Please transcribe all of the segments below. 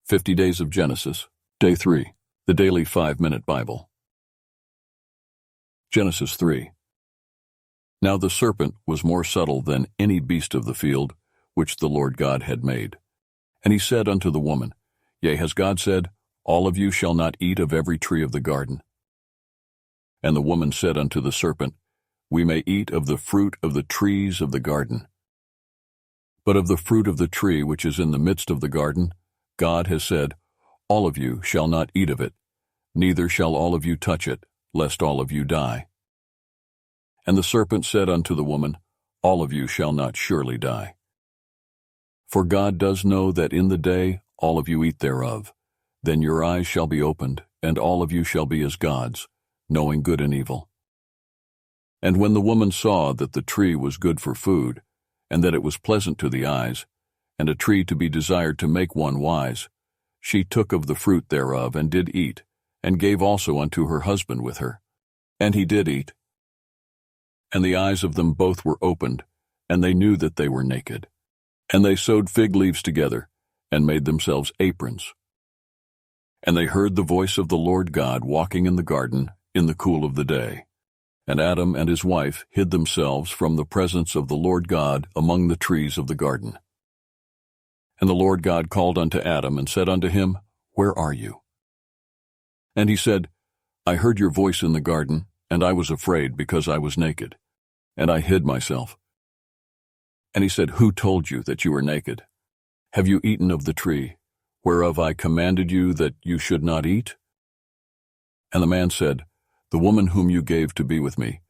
50 Days of Genesis, Day 3, the Daily 5-Minute Bible. Genesis 3. Now the serpent was more subtle than any beast of the field which the Lord God had made. And he said unto the woman, Yea, has God said, All of you shall not eat of every tree of the garden? And the woman said unto the serpent, We may eat of the fruit of the trees of the garden. But of the fruit of the tree which is in the midst of the garden, God has said, All of you shall not eat of it, neither shall all of you touch it, lest all of you die. And the serpent said unto the woman, All of you shall not surely die. For God does know that in the day all of you eat thereof, then your eyes shall be opened, and all of you shall be as gods, knowing good and evil. And when the woman saw that the tree was good for food, and that it was pleasant to the eyes, and a tree to be desired to make one wise, she took of the fruit thereof and did eat, and gave also unto her husband with her. And he did eat. And the eyes of them both were opened, and they knew that they were naked. And they sewed fig leaves together, and made themselves aprons. And they heard the voice of the Lord God walking in the garden in the cool of the day. And Adam and his wife hid themselves from the presence of the Lord God among the trees of the garden. And the Lord God called unto Adam, and said unto him, Where are you? And he said, I heard your voice in the garden, and I was afraid, because I was naked, and I hid myself. And he said, Who told you that you were naked? Have you eaten of the tree, whereof I commanded you that you should not eat? And the man said, The woman whom you gave to be with me,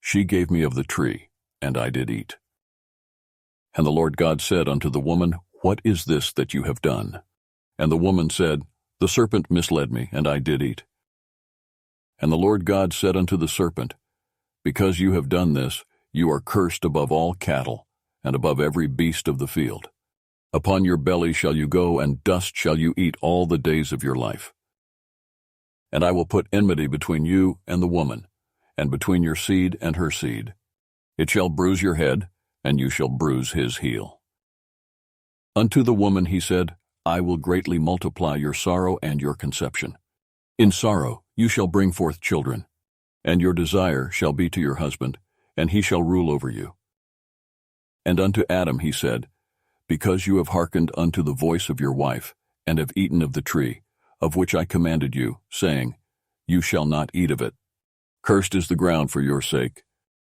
she gave me of the tree, and I did eat. And the Lord God said unto the woman, What is this that you have done? And the woman said, The serpent misled me, and I did eat. And the Lord God said unto the serpent, Because you have done this, you are cursed above all cattle, and above every beast of the field. Upon your belly shall you go, and dust shall you eat all the days of your life. And I will put enmity between you and the woman, and between your seed and her seed. It shall bruise your head, and you shall bruise his heel. Unto the woman he said, I will greatly multiply your sorrow and your conception. In sorrow you shall bring forth children, and your desire shall be to your husband, and he shall rule over you. And unto Adam he said, Because you have hearkened unto the voice of your wife, and have eaten of the tree, of which I commanded you, saying, You shall not eat of it. Cursed is the ground for your sake.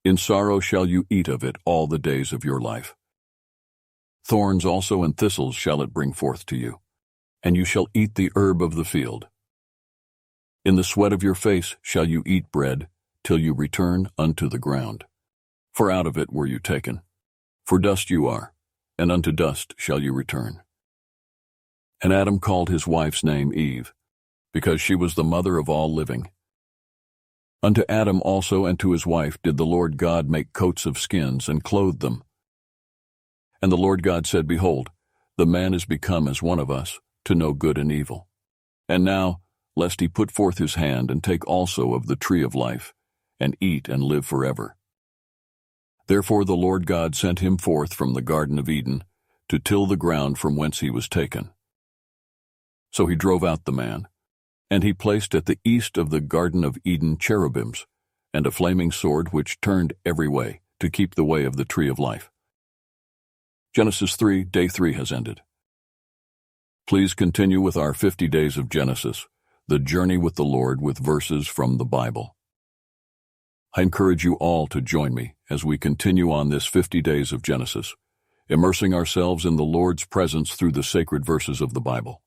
In sorrow shall you eat of it all the days of your life. Thorns also and thistles shall it bring forth to you, and you shall eat the herb of the field. In the sweat of your face shall you eat bread, till you return unto the ground. For out of it were you taken. For dust you are, and unto dust shall you return. And Adam called his wife's name Eve, because she was the mother of all living. Unto Adam also and to his wife did the Lord God make coats of skins, and clothed them. And the Lord God said, Behold, the man is become as one of us, to know good and evil. And now, lest he put forth his hand, and take also of the tree of life, and eat and live forever. Therefore the Lord God sent him forth from the Garden of Eden, to till the ground from whence he was taken. So he drove out the man, and he placed at the east of the Garden of Eden cherubims, and a flaming sword which turned every way, to keep the way of the tree of life. Genesis 3, Day 3 has ended. Please continue with our 50 Days of Genesis, the journey with the Lord with verses from the Bible. I encourage you all to join me as we continue on this 50 Days of Genesis, immersing ourselves in the Lord's presence through the sacred verses of the Bible.